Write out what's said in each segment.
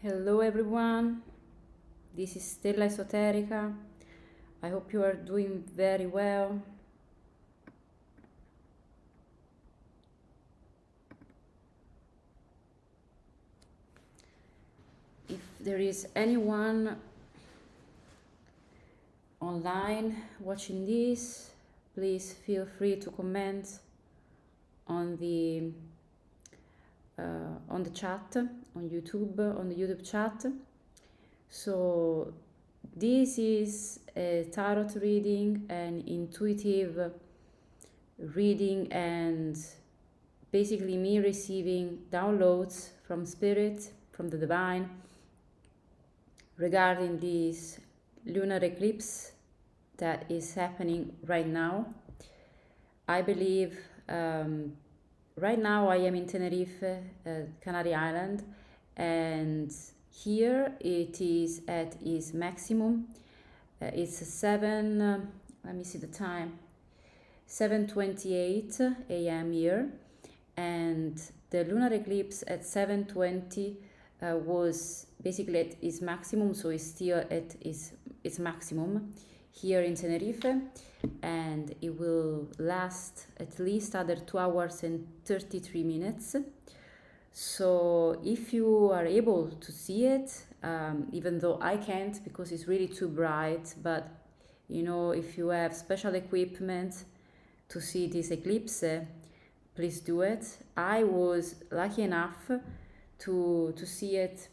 Hello everyone, this is Stella Esoterica. I hope you are doing very well. If there is anyone online watching this, please feel free to comment on the chat on YouTube, on the YouTube chat. So this is a tarot reading, an intuitive reading, and basically me receiving downloads from spirit, from the divine, regarding this lunar eclipse that is happening right now. I believe right now I am in Tenerife, Canary Island, and here it is at its maximum. It's 7, let me see the time, 7:28 a.m. here, and the lunar eclipse at 7:20 was basically at its maximum, so it's still at its maximum here in Tenerife, and it will last at least other 2 hours and 33 minutes. So if you are able to see it, even though I can't because it's really too bright, but you know, if you have special equipment to see this eclipse, please do it. I was lucky enough to see it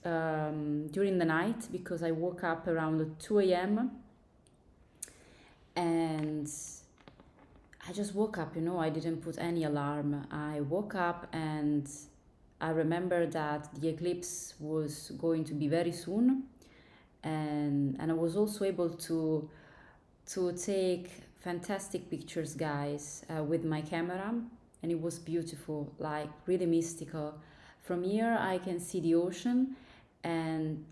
during the night because I woke up around 2 a.m. and I just woke up, you know, I didn't put any alarm. I woke up and I remember that the eclipse was going to be very soon, and I was also able to take fantastic pictures, guys, with my camera, and it was beautiful, like really mystical. From here I can see the ocean, and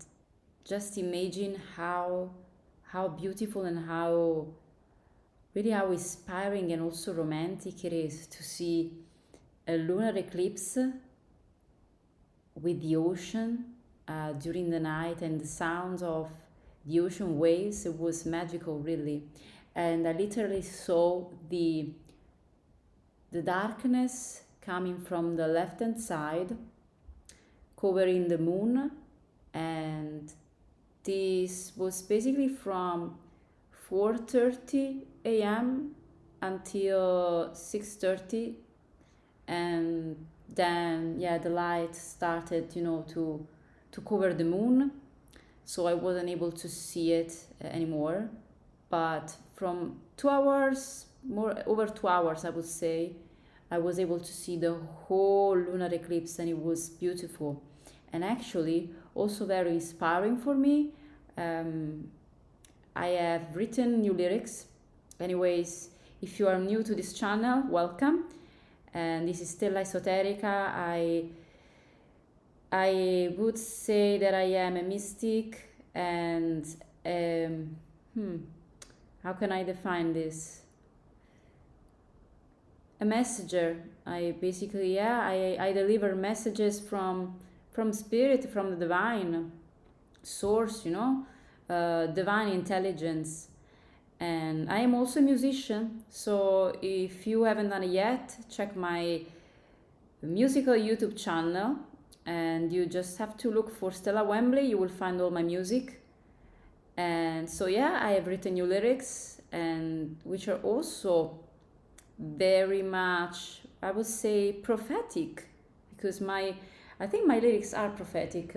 just imagine how beautiful and how inspiring and also romantic it is to see a lunar eclipse with the ocean during the night and the sounds of the ocean waves. It was magical, really. And I literally saw the darkness coming from the left hand side, covering the moon, and this was basically from 4:30 a.m. until 6:30, and then the light started, you know, to cover the moon, so I wasn't able to see it anymore. But from 2 hours, over 2 hours I would say, I was able to see the whole lunar eclipse, and it was beautiful and actually also very inspiring for me. I have written new lyrics. Anyways, if you are new to this channel, welcome. And this is Stella Esoterica. I would say that I am a mystic and how can I define this? A messenger. I basically, I deliver messages from spirit, from the divine source, you know, divine intelligence. And I am also a musician, so if you haven't done it yet, check my musical YouTube channel, and you just have to look for Stella Wembley. You will find all my music. And so I have written new lyrics, and which are also very much, I would say, prophetic, because I think my lyrics are prophetic.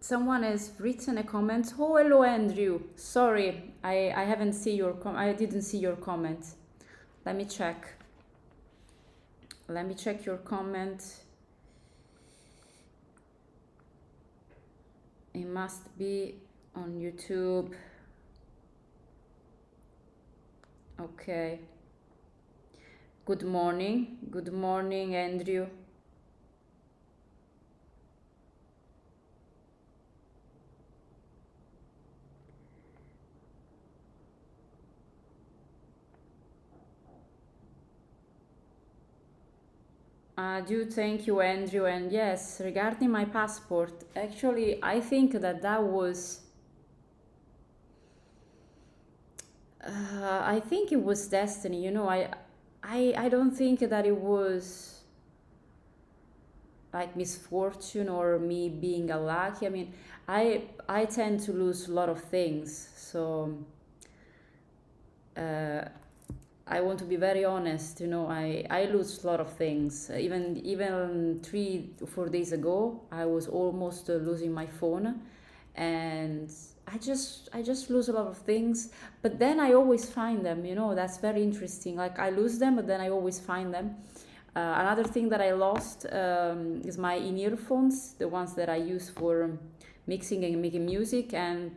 Someone has written a comment. Oh, hello Andrew. Sorry, I haven't seen your I didn't see your comment. Let me check. Let me check your comment. It must be on YouTube. Okay. Good morning. Good morning, Andrew. Do thank you, Andrew. And yes, regarding my passport, actually, I think that that was, I think it was destiny. I don't think that it was like misfortune or me being unlucky. I mean, I tend to lose a lot of things, so uh, I want to be very honest. I lose a lot of things. Even 3 or 4 days ago, I was almost losing my phone, and I just lose a lot of things. But then I always find them. That's very interesting. Like I lose them, but then I always find them. Another thing that I lost is my in-earphones, the ones that I use for mixing and making music, and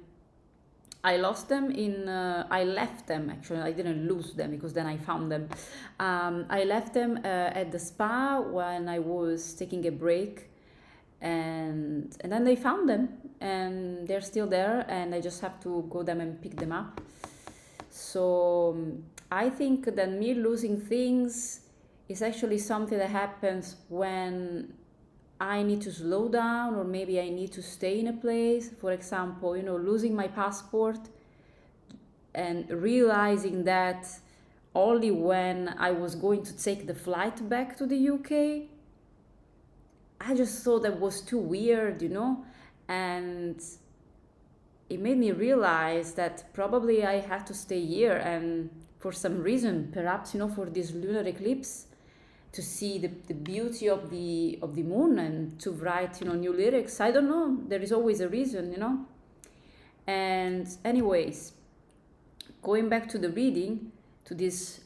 I lost them I left them actually. I didn't lose them because then I found them. I left them at the spa when I was taking a break, and then they found them, and they're still there, and I just have to go them and pick them up. So I think that me losing things is actually something that happens when I need to slow down, or maybe I need to stay in a place. For example, losing my passport and realizing that only when I was going to take the flight back to the UK. I just thought that was too weird. And it made me realize that probably I had to stay here, and for some reason, perhaps for this lunar eclipse, to see the beauty of the moon and to write new lyrics. I don't know, there is always a reason. And anyways, going back to the reading, to this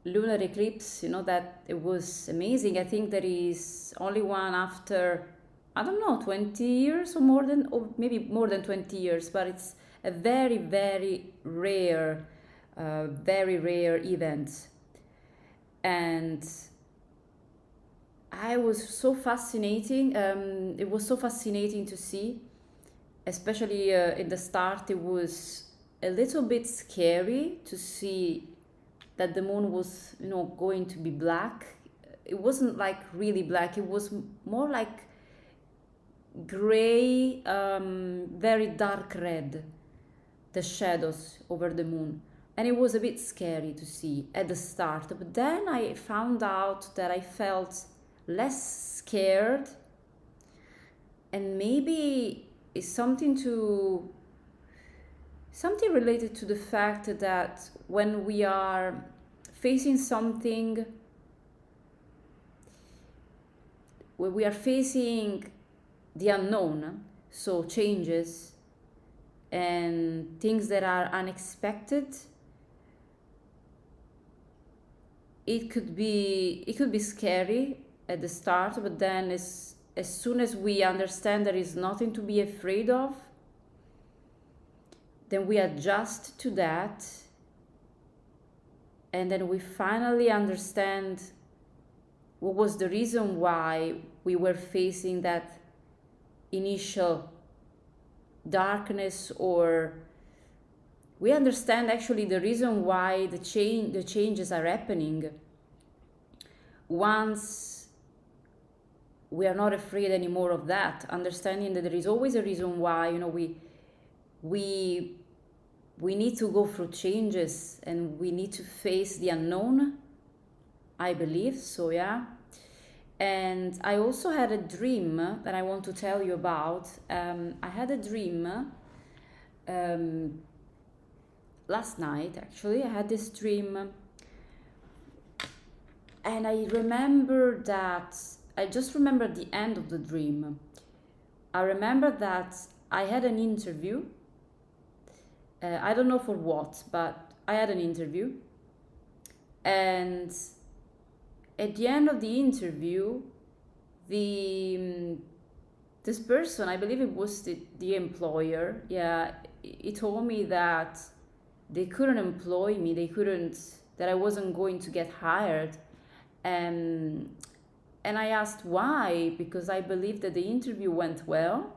lunar eclipse, that it was amazing. I think there is only one after, I don't know, 20 years or maybe more than 20 years, but it's a very, very rare event. And it was so fascinating to see, especially in the start. It was a little bit scary to see that the moon was going to be black. It wasn't like really black, it was more like gray, very dark red, the shadows over the moon. And it was a bit scary to see at the start, but then I found out that I felt less scared, and maybe it's something related to the fact that when we are facing something, when we are facing the unknown, so changes and things that are unexpected, it could be scary at the start, but then as soon as we understand there is nothing to be afraid of, then we adjust to that, and then we finally understand what was the reason why we were facing that initial darkness, or we understand actually the reason why the changes are happening. Once we are not afraid anymore of that, understanding that there is always a reason why we need to go through changes, and we need to face the unknown, I believe so. Yeah. And I also had a dream that I want to tell you about. I had a dream last night. Actually, I had this dream, and I just remember the end of the dream. I remember that I had an interview. I don't know for what, but I had an interview. And at the end of the interview, this person, I believe it was the employer, yeah, he told me that they couldn't employ me, that I wasn't going to get hired. And I asked why, because I believed that the interview went well.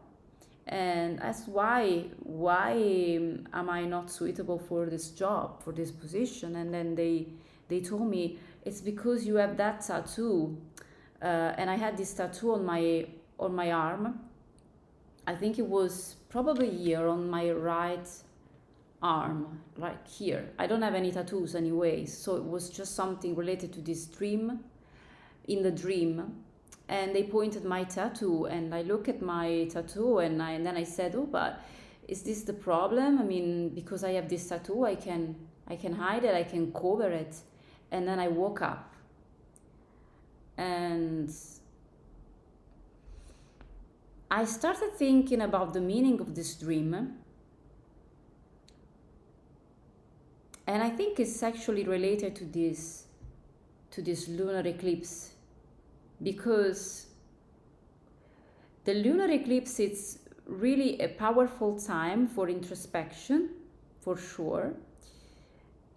And asked why am I not suitable for this job, for this position. And then they told me, it's because you have that tattoo. and I had this tattoo on my arm. I think it was probably here on my right arm, like here. I don't have any tattoos anyway, so it was just something related to this dream. In the dream, and they pointed my tattoo, and I look at my tattoo, and then I said, oh, but is this the problem? I mean, because I have this tattoo, I can hide it, I can cover it. And then I woke up, and I started thinking about the meaning of this dream, and I think it's actually related to this lunar eclipse, because the lunar eclipse, it's really a powerful time for introspection, for sure.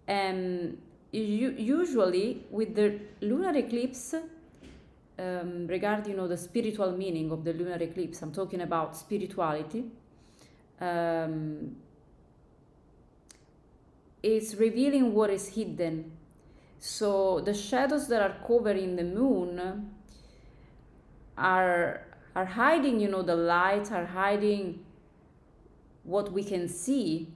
And usually with the lunar eclipse, regarding the spiritual meaning of the lunar eclipse, I'm talking about spirituality, it's revealing what is hidden. So the shadows that are covering the moon are hiding, the light, are hiding what we can see.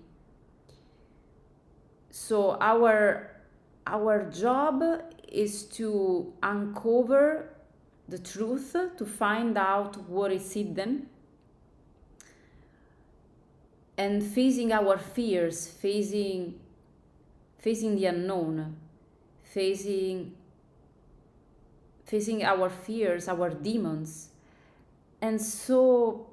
So our job is to uncover the truth, to find out what is hidden, and facing our fears, facing the unknown, facing our fears, our demons. And so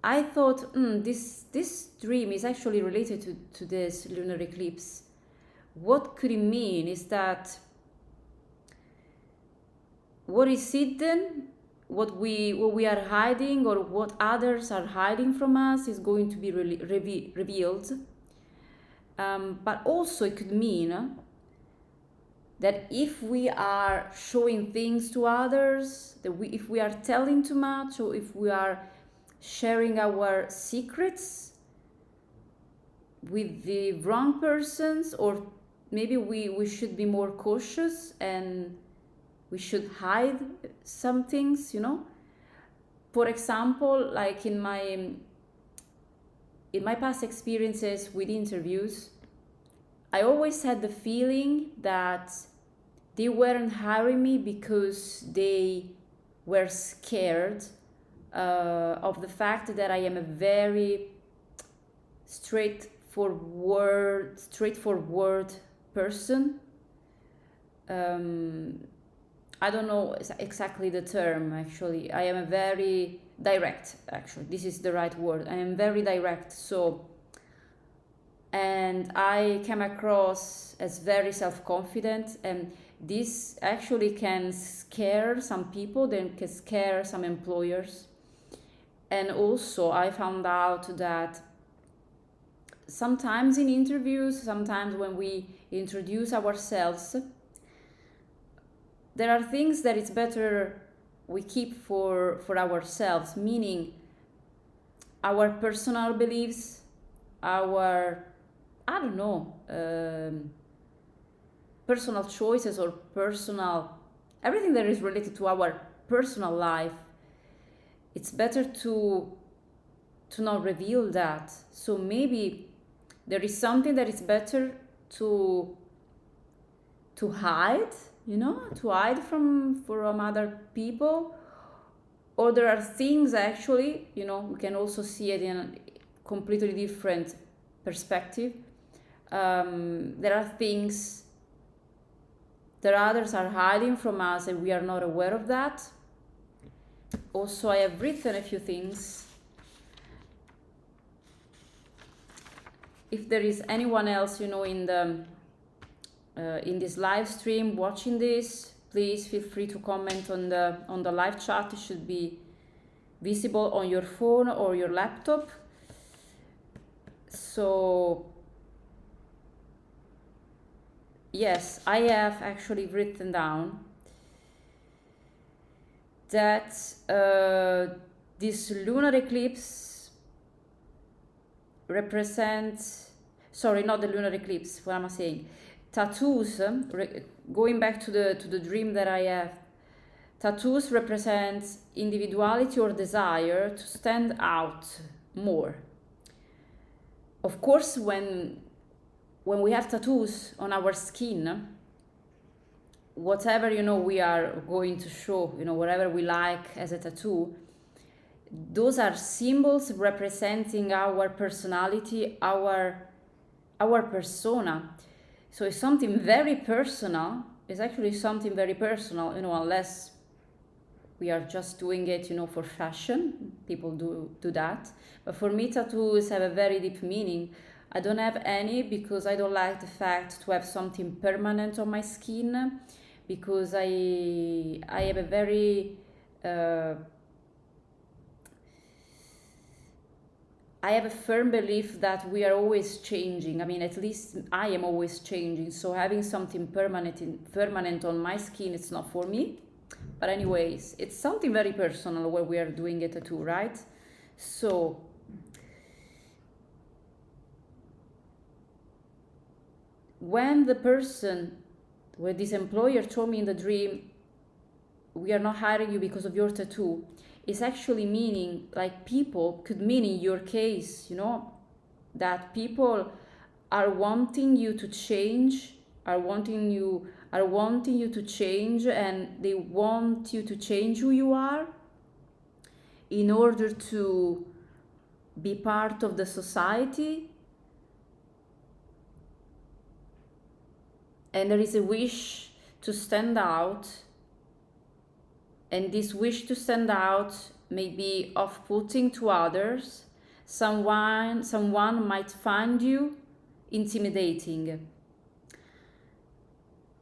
I thought, this dream is actually related to this lunar eclipse. What could it mean? Is that what is hidden, what we are hiding, or what others are hiding from us, is going to be revealed. But also it could mean that if we are showing things to others, if we are telling too much, or if we are sharing our secrets with the wrong persons, or maybe we should be more cautious and we should hide some things, For example, like in my past experiences with interviews, I always had the feeling that they weren't hiring me because they were scared of the fact that I am a very straightforward person. I don't know exactly the term, actually. I am a very direct, actually. This is the right word. I am very direct. And I came across as very self-confident, and this actually can scare some people, then can scare some employers. And also I found out that sometimes in interviews, sometimes when we introduce ourselves, there are things that it's better we keep for ourselves, meaning our personal beliefs, our, I don't know, personal choices, or everything that is related to our personal life. It's better to not reveal that. So maybe there is something that is better to hide, to hide from other people. Or there are things, actually, we can also see it in a completely different perspective. There are things that others are hiding from us, and we are not aware of that. Also, I have written a few things. If there is anyone else, in this live stream watching this, please feel free to comment on the live chat. It should be visible on your phone or your laptop. So yes, I have actually written down that this lunar eclipse represents, sorry, not the lunar eclipse, what am I saying? Tattoos, going back to the dream that I have, tattoos represent individuality or desire to stand out more. Of course, when we have tattoos on our skin, whatever, you know, we are going to show, you know, whatever we like as a tattoo, those are symbols representing our personality, our persona. So it's something very personal. It's actually something very personal, you know, unless we are just doing it, you know, for fashion. People do that. But for me, tattoos have a very deep meaning. I don't have any because I don't like the fact to have something permanent on my skin, because I have a very I have a firm belief that we are always changing. I mean, at least I am always changing. So having something permanent on my skin, it's not for me. But anyways, it's something very personal where we are doing a tattoo, right? So when this employer told me in the dream, we are not hiring you because of your tattoo, it's actually meaning, like, people could mean in your case, you know, that people are wanting you to change, are wanting you to change, and they want you to change who you are in order to be part of the society. And there is a wish to stand out, and this wish to stand out may be off-putting to others. Someone might find you intimidating.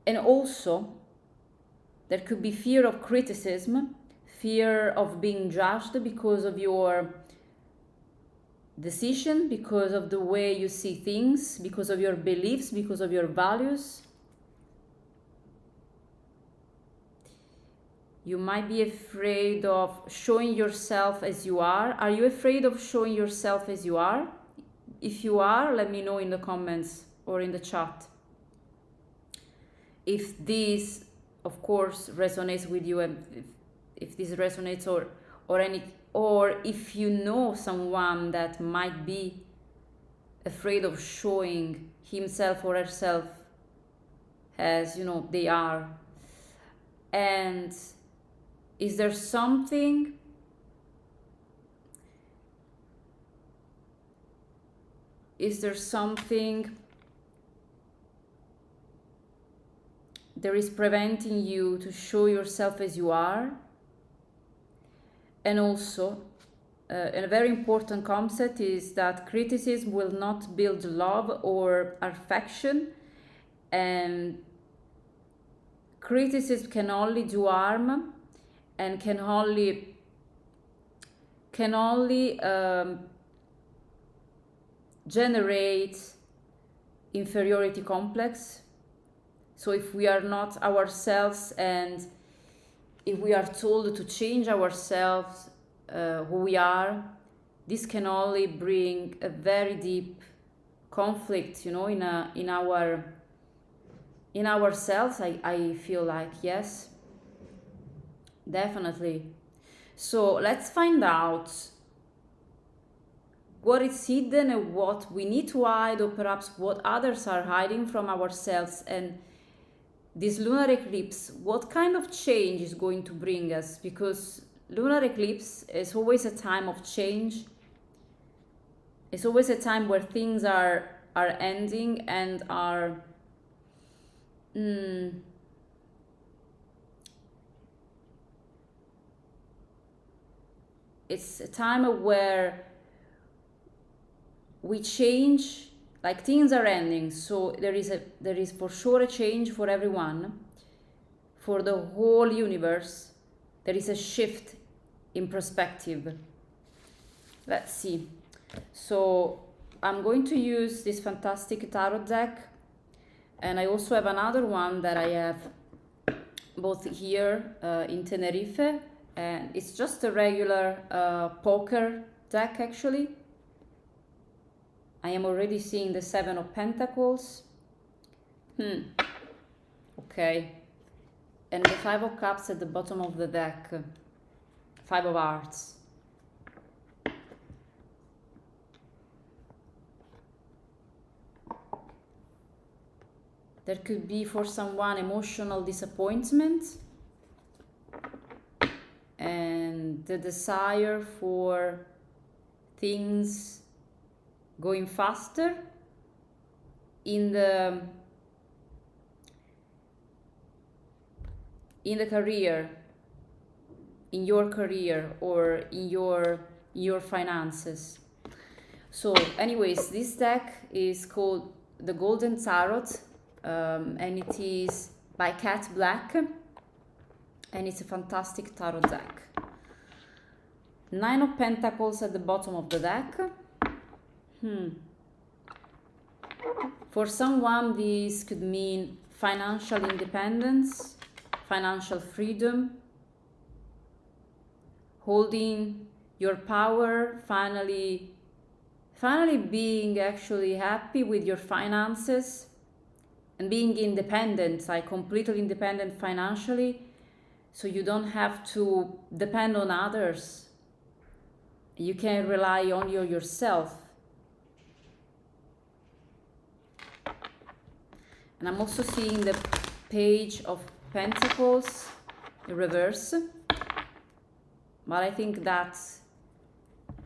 And also, there could be fear of criticism, fear of being judged because of your decision, because of the way you see things, because of your beliefs, because of your values. You might be afraid of showing yourself as you are. Are you afraid of showing yourself as you are? If you are, let me know in the comments or in the chat. If this, of course, resonates with you, and if this resonates, or if you know someone that might be afraid of showing himself or herself as, you know, they are. And is there something that is preventing you to show yourself as you are? And also, a very important concept is that criticism will not build love or affection, and criticism can only do harm, and can only generate inferiority complex. So if we are not ourselves, and if we are told to change ourselves, who we are, this can only bring a very deep conflict, you know, in ourselves. I feel like, yes, definitely. So let's find out what is hidden and what we need to hide, or perhaps what others are hiding from ourselves. And this lunar eclipse, what kind of change is going to bring us? Because lunar eclipse is always a time of change. It's always a time where things are ending and are it's a time where we change, like things are ending. So there is for sure a change for everyone, for the whole universe. There is a shift in perspective. Let's see. So I'm going to use this fantastic tarot deck, and I also have another one that I have both here in Tenerife, and it's just a regular poker deck actually. I am already seeing the 7 of Pentacles. Okay. and the Five of Cups at the bottom of the deck, Five of Hearts. There could be for someone emotional disappointment and the desire for things going faster in the career, in your career, or in your finances. So anyways, this deck is called the Golden Tarot, and it is by Cat Black, and it's a fantastic tarot deck. Nine of Pentacles at the bottom of the deck. For someone, this could mean financial independence, financial freedom, holding your power, finally being actually happy with your finances and being independent, like completely independent financially, so you don't have to depend on others. You can rely on yourself. And I'm also seeing the Page of Pentacles in reverse, but I think that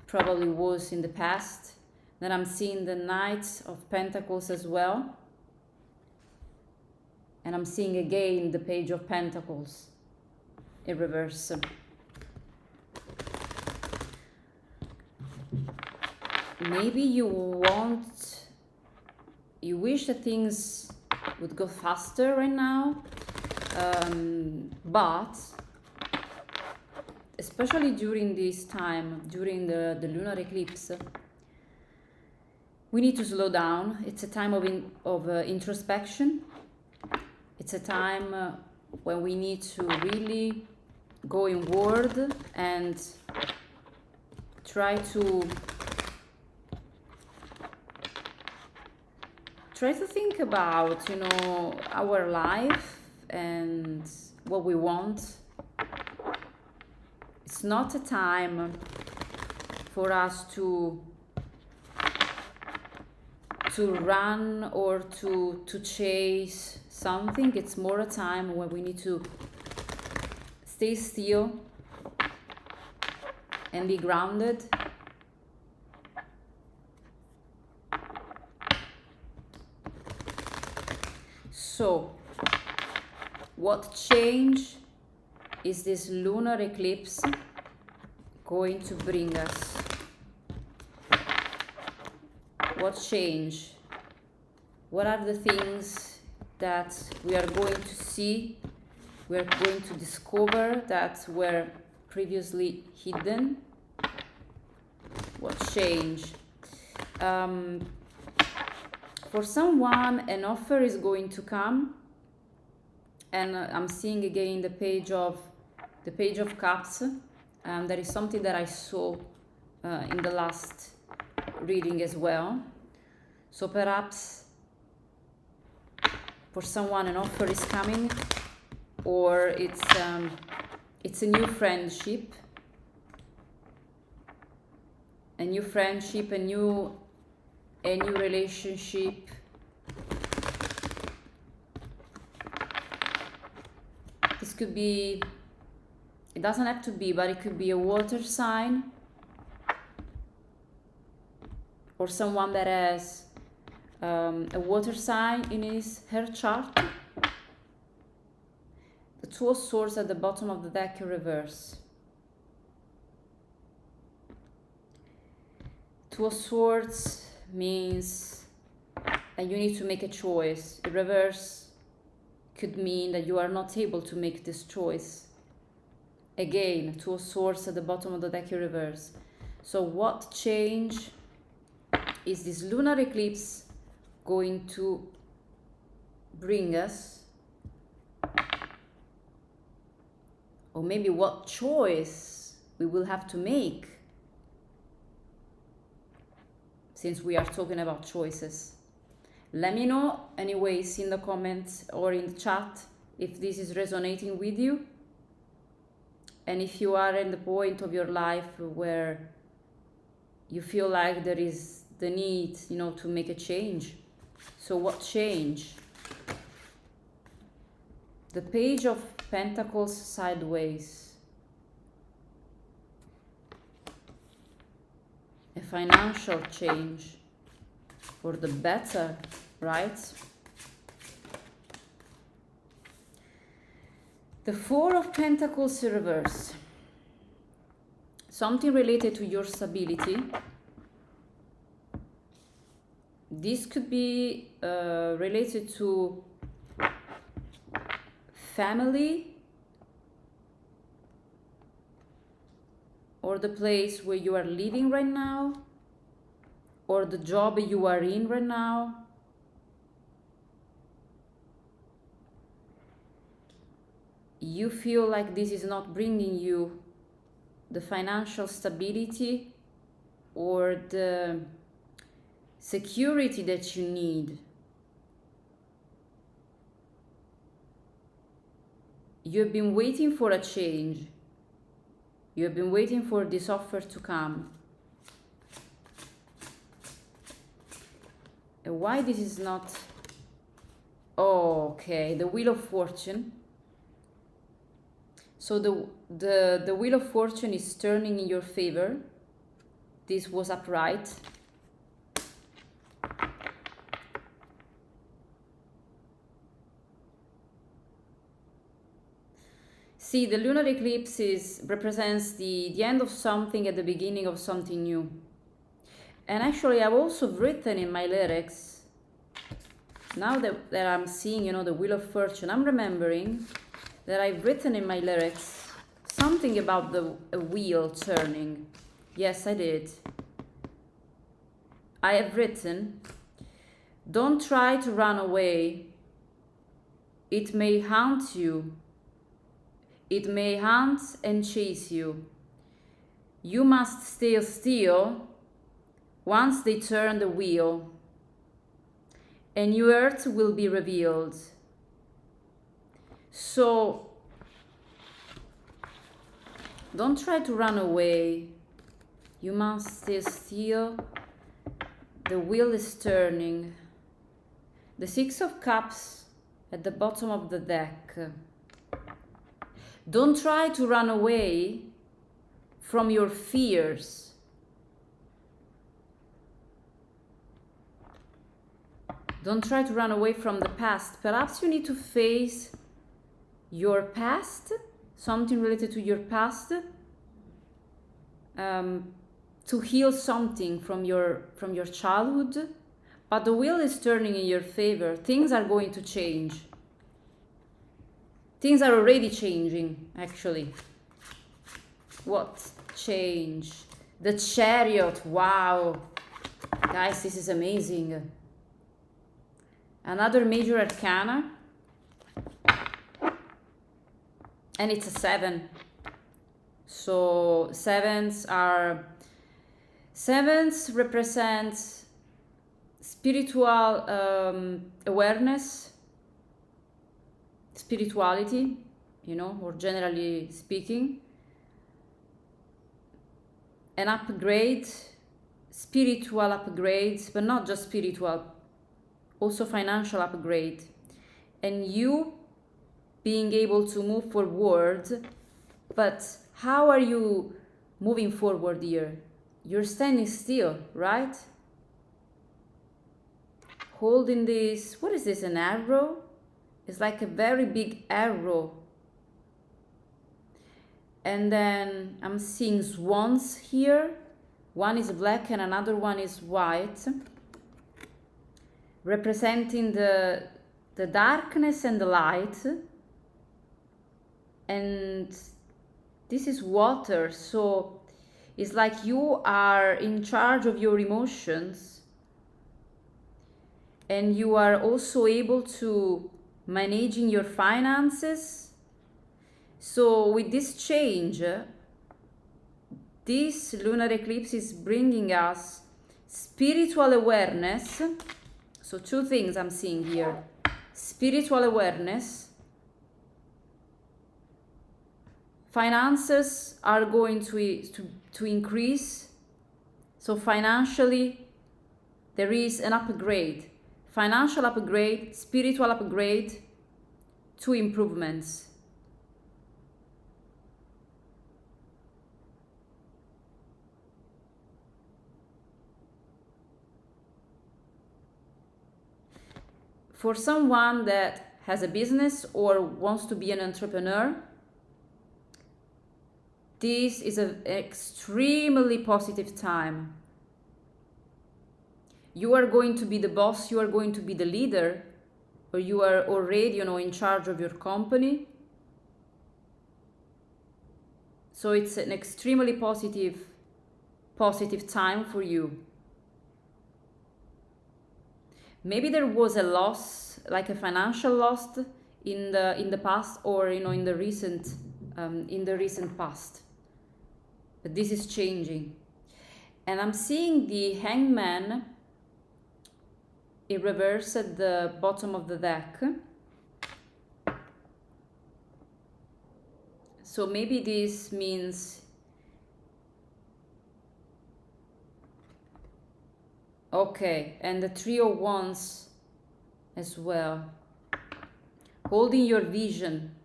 probably was in the past. Then I'm seeing the Knight of Pentacles as well, and I'm seeing again the Page of Pentacles in reverse. Maybe you wish that things would go faster right now, but especially during this time, during the lunar eclipse, we need to slow down. It's a time of introspection. It's a time when we need to really go inward and try to think about, our life and what we want. It's not a time for us to run or to chase something. It's more a time when we need to stay still and be grounded. So, what change is this lunar eclipse going to bring us? What change? What are the things that we are going to see, we are going to discover that were previously hidden? What change? For someone, an offer is going to come, and I'm seeing again the Page of Cups. That is something that I saw in the last reading as well. So perhaps for someone an offer is coming, or it's a new friendship, a new relationship. This could be, it doesn't have to be, but it could be a water sign, or someone that has a water sign in her chart. The Two of Swords at the bottom of the deck in reverse. Two of Swords means that you need to make a choice. In reverse could mean that you are not able to make this choice. Again, Two of Swords at the bottom of the deck in reverse. So what change is this lunar eclipse going to bring us? Or maybe what choice we will have to make, since we are talking about choices. Let me know anyways in the comments or in the chat if this is resonating with you. And if you are in the point of your life where you feel like there is the need, you know, to make a change. So what change? The Page of Pentacles sideways. A financial change for the better, right? The Four of Pentacles reverse. Something related to your stability. This could be related to family, or the place where you are living right now, or the job you are in right now. You feel like this is not bringing you the financial stability or the security that you need. You've been waiting for a change. You've been waiting for this offer to come. And why this is not... Oh, okay, the Wheel of Fortune. So the Wheel of Fortune is turning in your favor. This was upright. See, the lunar eclipse represents the end of something at the beginning of something new. And actually, I've also written in my lyrics, now that I'm seeing, you know, the Wheel of Fortune, I'm remembering that I've written in my lyrics something about the wheel turning. Yes, I did. I have written, don't try to run away. It may haunt you. It may hunt and chase you. You must stay still once they turn the wheel, and your earth will be revealed. So, don't try to run away. You must stay still. The wheel is turning. The Six of Cups at the bottom of the deck. Don't try to run away from your fears. Don't try to run away from the past. Perhaps you need to face your past, something related to your past, to heal something from your childhood. But the wheel is turning in your favor. Things are going to change. Things are already changing, actually. What change? The Chariot. Wow. Guys, this is amazing. Another major arcana. And it's a 7. So sevens represent spiritual awareness, spirituality, you know, or generally speaking, an upgrade, spiritual upgrades, but not just spiritual, also financial upgrade, and you being able to move forward. But how are you moving forward here? You're standing still, right? Holding this, what is this, an arrow? It's like a very big arrow. And then I'm seeing swans here. One is black and another one is white, representing the darkness and the light. And this is water, so it's like you are in charge of your emotions, and you are also able to managing your finances. So with this change, this lunar eclipse is bringing us spiritual awareness. So two things I'm seeing here: spiritual awareness, finances are going to increase. So financially, there is an upgrade, financial upgrade, spiritual upgrade, two improvements. For someone that has a business or wants to be an entrepreneur, this is an extremely positive time. You are going to be the boss, you are going to be the leader, or you are already, in charge of your company. So it's an extremely positive time for you. Maybe there was a loss, like a financial loss in the past, or in the recent past. But this is changing. And I'm seeing the Hangman in reverse at the bottom of the deck. So maybe this means, okay, and the Three of Wands as well. Holding your vision.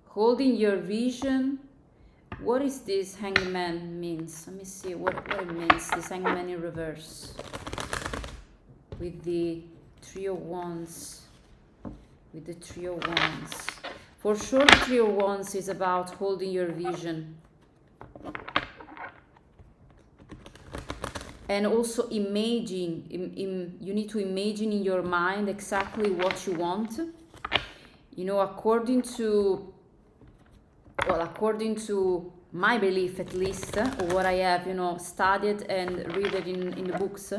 Holding your vision. What is this Hangman means? Let me see what it means, this Hangman in reverse. With the Three of Wands. With the Three of Wands. For sure, the Three of Wands is about holding your vision. And also imagine, you need to imagine in your mind exactly what you want. According to my belief, at least, or what I have, studied and read it in the books.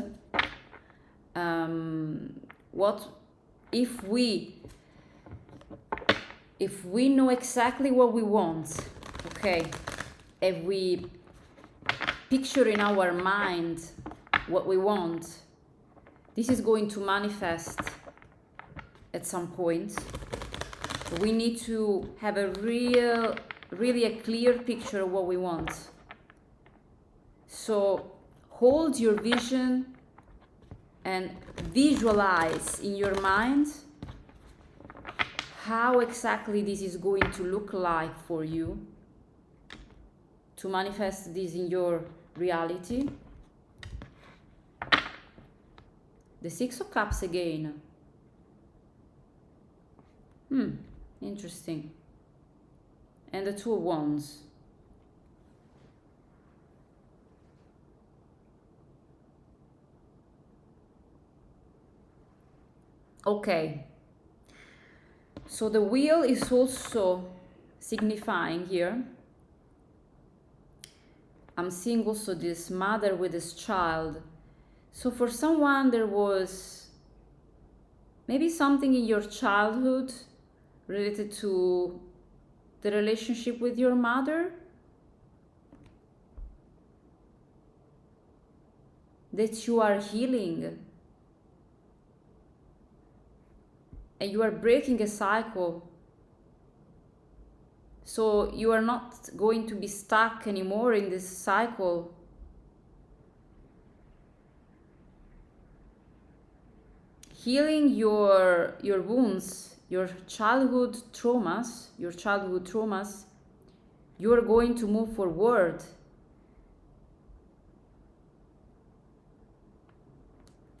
What if we know exactly what we want, okay? If we picture in our mind what we want, this is going to manifest at some point. We need to have a really a clear picture of what we want. So hold your vision and visualize in your mind how exactly this is going to look like for you to manifest this in your reality. The Six of Cups again. Interesting. And the Two of Wands. Okay. So the wheel is also signifying here. I'm seeing also this mother with this child. So for someone, there was maybe something in your childhood related to the relationship with your mother that you are healing. And you are breaking a cycle. So you are not going to be stuck anymore in this cycle. Healing your wounds, your childhood traumas, you are going to move forward.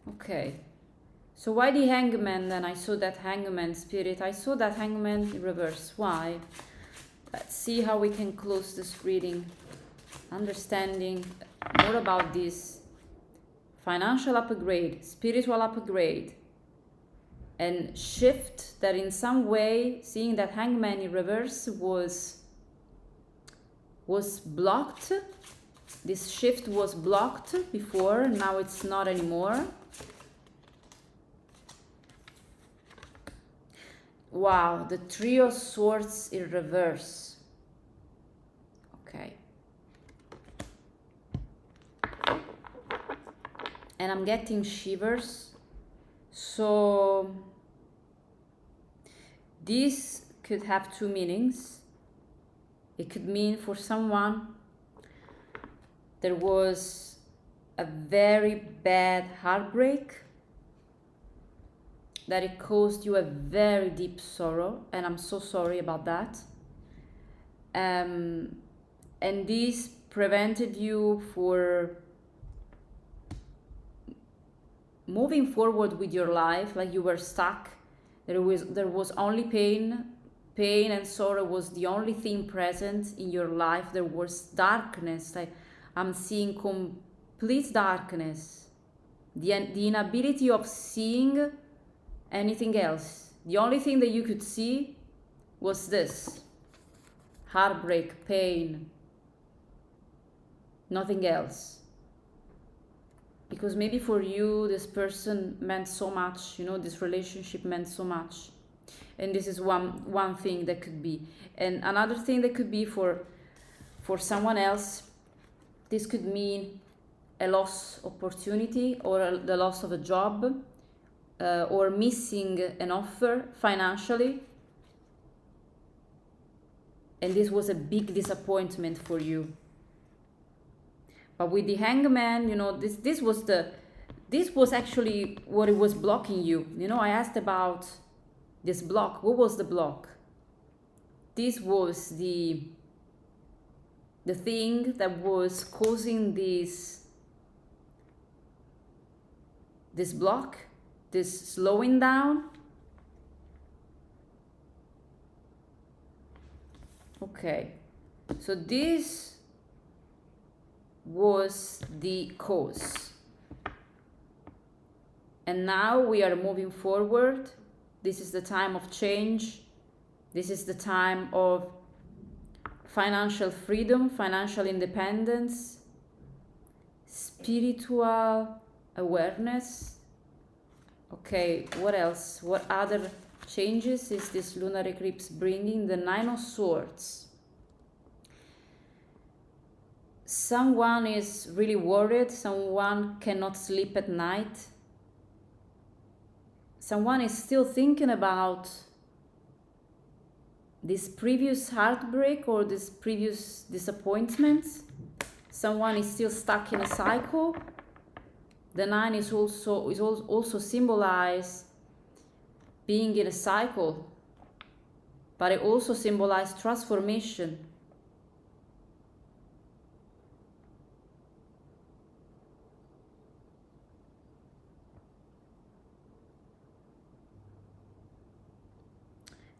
Okay. So why the Hangman then? I saw that Hangman spirit. I saw that Hangman in reverse. Why? Let's see how we can close this reading. Understanding more about this financial upgrade, spiritual upgrade, and shift that in some way, seeing that Hangman in reverse was blocked. This shift was blocked before, now it's not anymore. Wow, the Three of Swords in reverse. Okay. And I'm getting shivers. So this could have two meanings. It could mean for someone there was a very bad heartbreak, that it caused you a very deep sorrow, and I'm so sorry about that. And this prevented you for moving forward with your life, like you were stuck. There was only pain and sorrow was the only thing present in your life. There was darkness. I'm seeing complete darkness, the inability of seeing anything else. The only thing that you could see was this heartbreak, pain, nothing else. Because maybe for you this person meant so much, you know, this relationship meant so much, and this is one thing that could be. And another thing that could be for someone else, this could mean a lost opportunity, or the loss of a job, or missing an offer financially, and this was a big disappointment for you. But with the Hangman, you know, this was actually what it was blocking you. You know, I asked about this block. What was the block? This was the thing that was causing this block, this slowing down. Okay, so this was the cause, and now we are moving forward. This is the time of change. This is the time of financial freedom, financial independence, spiritual awareness. Okay, what else? What other changes is this lunar eclipse bringing? The Nine of Swords. Someone is really worried. Someone cannot sleep at night. Someone is still thinking about this previous heartbreak or this previous disappointment. Someone is still stuck in a cycle. The nine is also symbolize being in a cycle, but it also symbolizes transformation.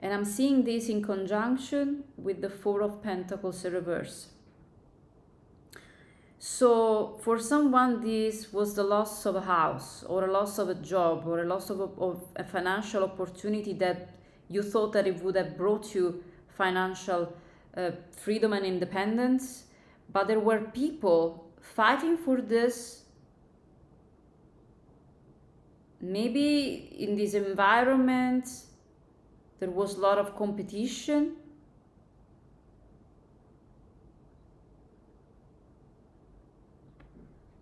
And I'm seeing this in conjunction with the Four of Pentacles reverse. So for someone, this was the loss of a house, or a loss of a job, or a loss of a financial opportunity that you thought that it would have brought you financial freedom and independence. But there were people fighting for this. Maybe in this environment, there was a lot of competition.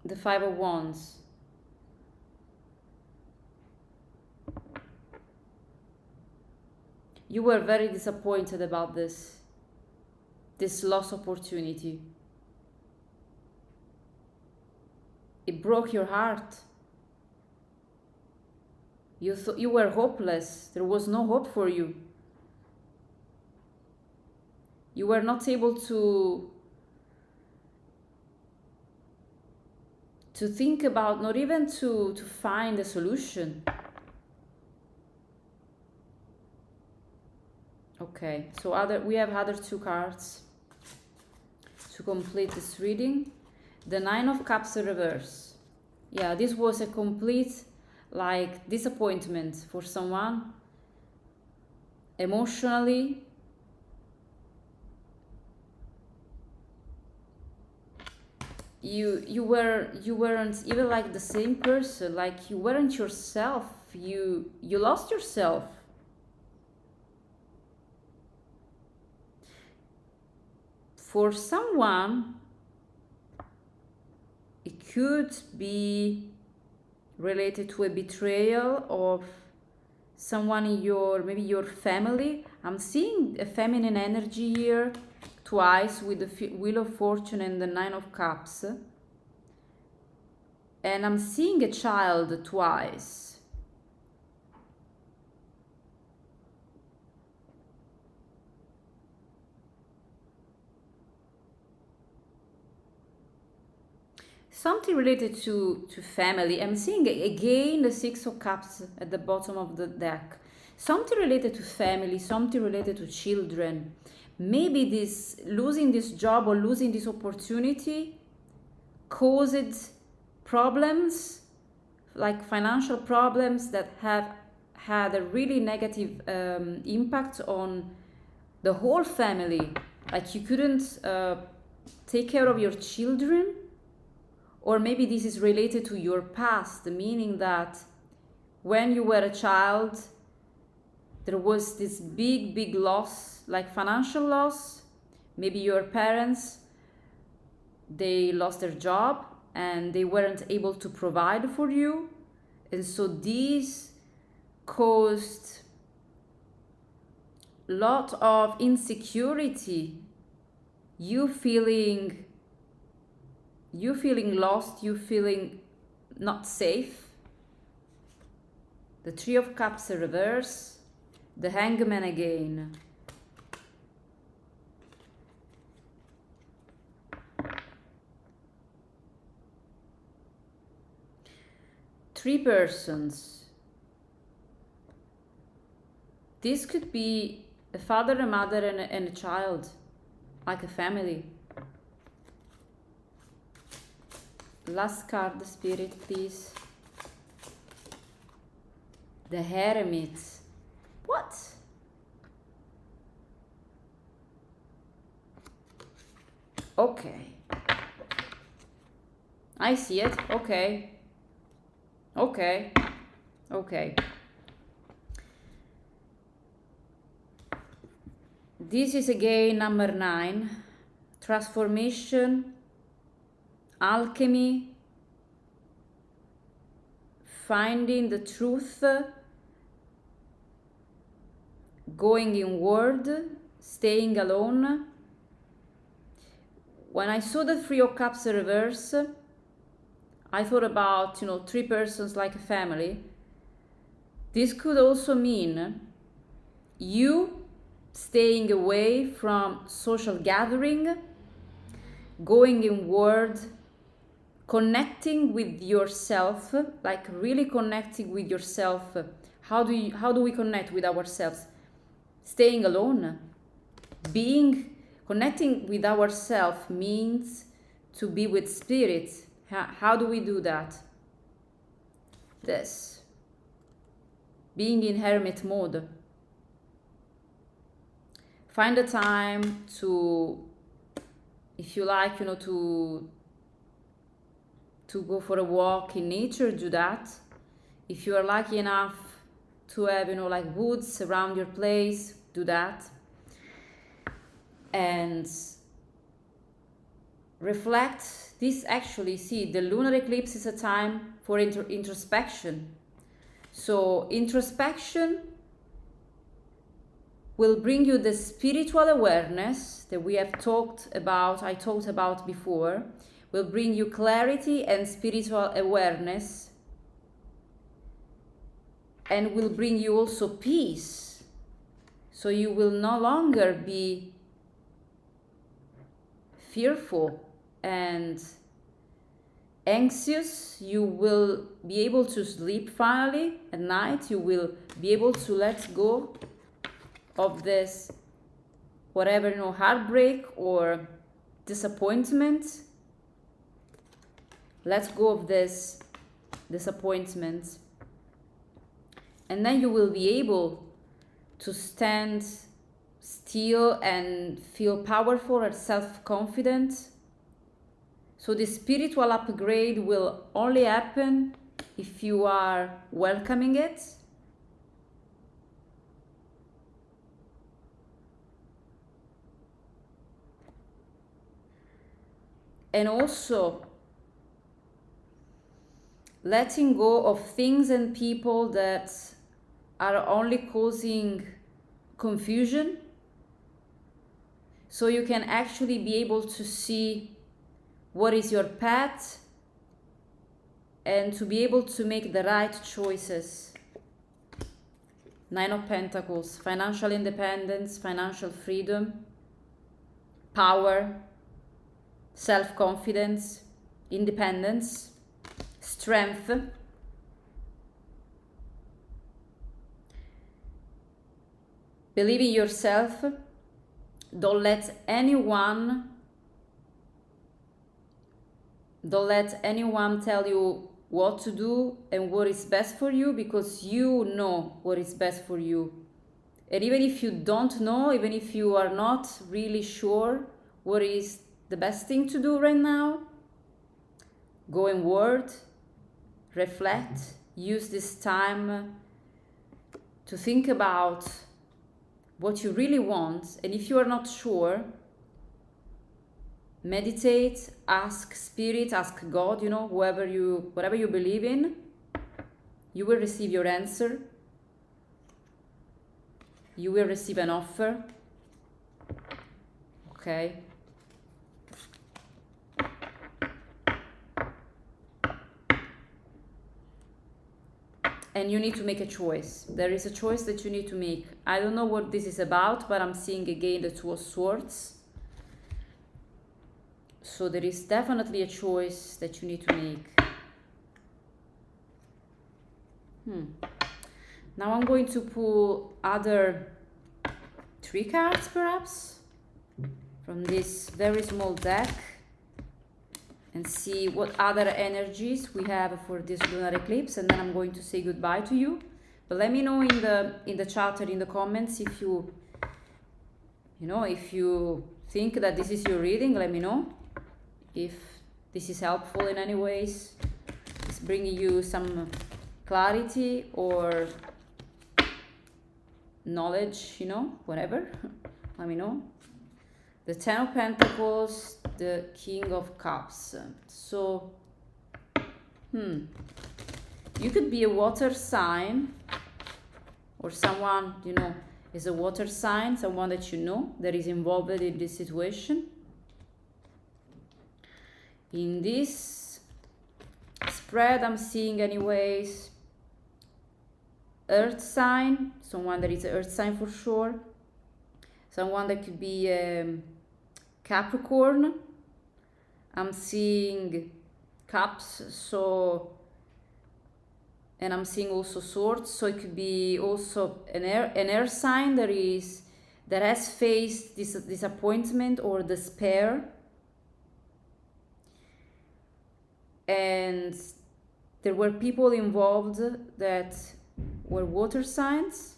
The Five of Wands. You were very disappointed about this lost opportunity. It broke your heart. You thought you were hopeless. There was no hope for you. You were not able to think about, not even to find a solution. Okay, so we have other two cards to complete this reading. The Nine of Cups reverse. Yeah, this was a complete disappointment for someone emotionally. You weren't even the same person, you weren't yourself. You lost yourself. For someone, it could be related to a betrayal of someone in maybe your family. I'm seeing a feminine energy here twice with the Wheel of Fortune and the Nine of Cups. And I'm seeing a child twice. Something related to family. I'm seeing again the Six of Cups at the bottom of the deck. Something related to family, something related to children. Maybe this losing this job or losing this opportunity caused problems, like financial problems that have had a really negative impact on the whole family. Like you couldn't take care of your children. Or maybe this is related to your past, meaning that when you were a child, there was this big loss, like financial loss. Maybe your parents, they lost their job and they weren't able to provide for you. And so these caused a lot of insecurity, you feeling lost, you feeling not safe. The Three of Cups reverse, the Hangman again. Three persons. This could be a father, a mother, and a child, like a family. Last card, Spirit, please. The Hermit. What? Okay. I see it. Okay. Okay. Okay. This is again number 9. Transformation. Alchemy, finding the truth, going inward, staying alone. When I saw the Three of Cups reverse, I thought about, 3 persons like a family. This could also mean you staying away from social gathering, going inward, connecting with yourself, like really connecting with yourself. How do we connect with ourselves? Staying alone. Connecting with ourselves means to be with spirit. How do we do that? This. Being in hermit mode. Find a time to, if you like, to go for a walk in nature, do that. If you are lucky enough to have, like woods around your place, do that. And reflect. This actually, see, the lunar eclipse is a time for introspection. So introspection will bring you the spiritual awareness that we have talked about, I talked about before, will bring you clarity and spiritual awareness, and will bring you also peace. So you will no longer be fearful and anxious. You will be able to sleep finally at night. You will be able to let go of this, whatever, heartbreak or disappointment. Let go of this disappointment. And then you will be able to stand still and feel powerful and self-confident. So the spiritual upgrade will only happen if you are welcoming it. And also letting go of things and people that are only causing confusion. So you can actually be able to see what is your path and to be able to make the right choices. 9 of Pentacles, financial independence, financial freedom, power, self-confidence, independence, strength. Believe in yourself. Don't let anyone tell you what to do and what is best for you, because you know what is best for you. And even if you don't know, even if you are not really sure what is the best thing to do right now, go inward, reflect, use this time to think about what you really want. And if you are not sure, meditate, ask Spirit, ask God, whatever you believe in, you will receive your answer. You will receive an offer. Okay? And you need to make a choice. There is a choice that you need to make. I don't know what this is about, but I'm seeing again the Two of Swords. So there is definitely a choice that you need to make. Now I'm going to pull other 3 cards perhaps from this very small deck and see what other energies we have for this lunar eclipse, and then I'm going to say goodbye to you. But let me know in the chat or in the comments if you think that this is your reading. Let me know if this is helpful in any ways. It's bringing you some clarity or knowledge, whatever. Let me know. The 10 of Pentacles, the King of Cups. So, you could be a water sign, or someone, is a water sign, someone that that is involved in this situation. In this spread, I'm seeing anyways earth sign, someone that is an earth sign for sure, someone that could be Capricorn. I'm seeing cups, and I'm seeing also swords, so it could be also an air sign that has faced this disappointment or despair, and there were people involved that were water signs.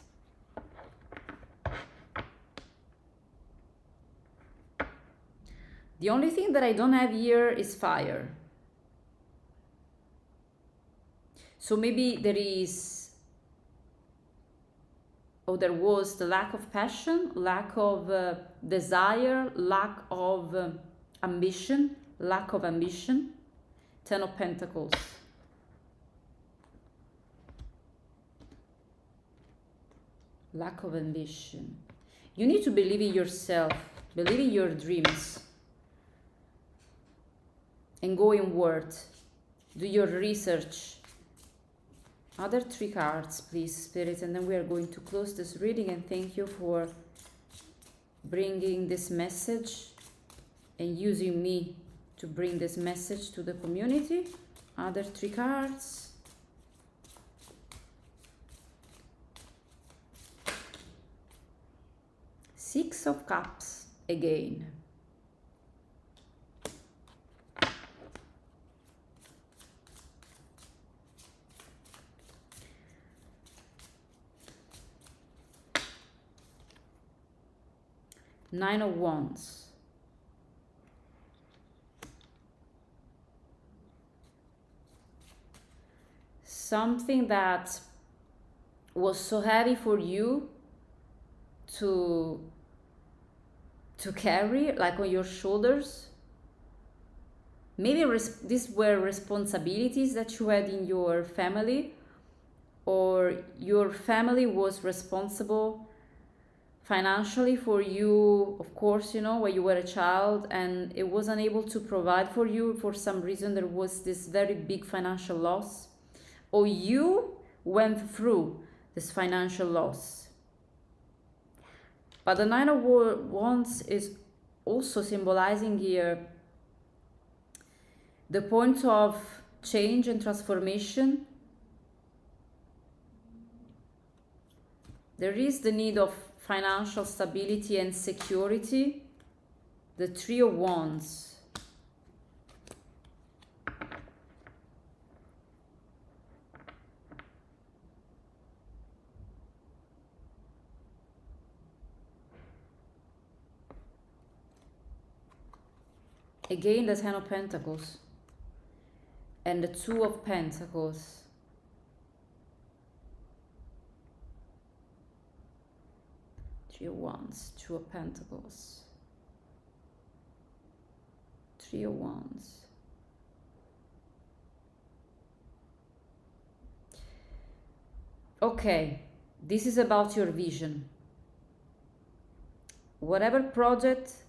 The only thing that I don't have here is fire. So maybe there was the lack of passion, lack of desire, lack of ambition, 10 of Pentacles. Lack of ambition. You need to believe in yourself, believe in your dreams, and go inward. Do your research. Other 3 cards, please, Spirit, and then we are going to close this reading. And thank you for bringing this message and using me to bring this message to the community. Other 3 cards. Six of Cups again. Nine of Wands. Something that was so heavy for you to carry, like on your shoulders. Maybe these were responsibilities that you had in your family, or your family was responsible financially for you, of course, you know, when you were a child, and it was unable to provide for you for some reason. There was this very big financial loss, or you went through this financial loss. But the Nine of Wands is also symbolizing here the point of change and transformation. There is the need of financial stability and security. The Three of Wands. Again, the Ten of Pentacles. And the Two of Pentacles. Three of Wands, Two of Pentacles, Three of Wands. Okay, this is about your vision. Whatever project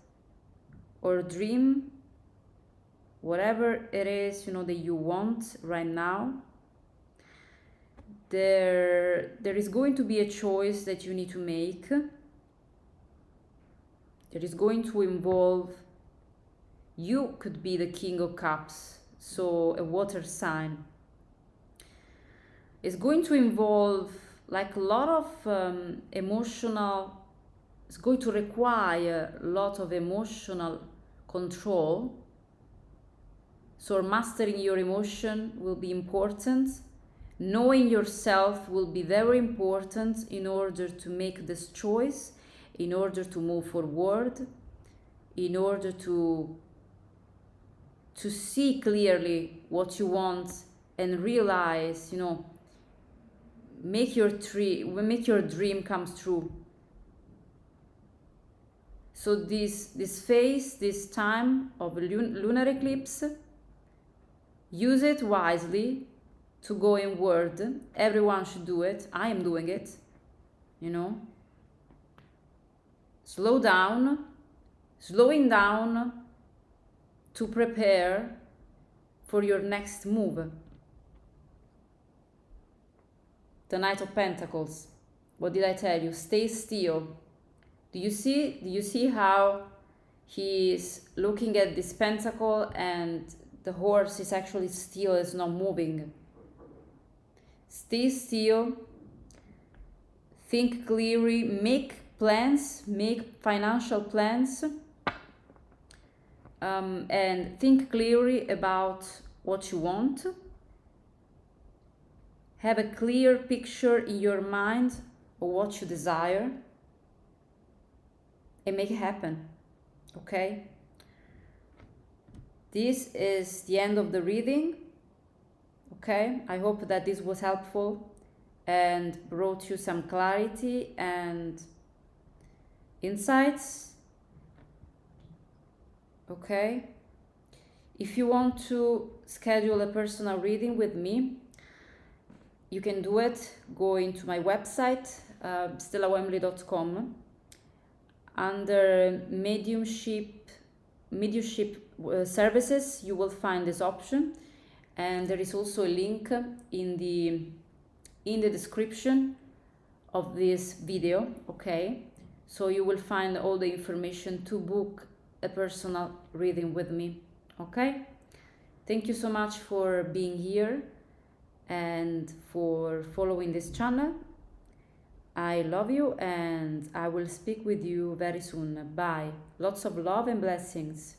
or dream, whatever it is, you know, that you want right now, there is going to be a choice that you need to make. It is going to involve, you could be the King of Cups, so a water sign. It's going to involve like a lot of emotional, it's going to require a lot of emotional control. So mastering your emotion will be important. Knowing yourself will be very important in order to make this choice, in order to move forward, in order to see clearly what you want and realize, you know, make your dream come true. So this phase, this time of lunar eclipse, use it wisely to go inward. Everyone should do it. I am doing it, you know. Slow down, slowing down to prepare for your next move. The Knight of Pentacles. What did I tell you? Stay still. Do you see how he is looking at this pentacle and the horse is actually still, is not moving? Stay still. Think clearly. Make plans, make financial plans, and think clearly about what you want. Have a clear picture in your mind of what you desire and make it happen. Okay? This is the end of the reading. Okay? I hope that this was helpful and brought you some clarity and insights. Okay? If you want to schedule a personal reading with me, you can do it going to my website, stellawembley.com. Under mediumship services, you will find this option, and there is also a link in the description of this video. Okay, so you will find all the information to book a personal reading with me. Okay, thank you so much for being here and for following this channel. I love you and I will speak with you very soon. Bye. Lots of love and blessings.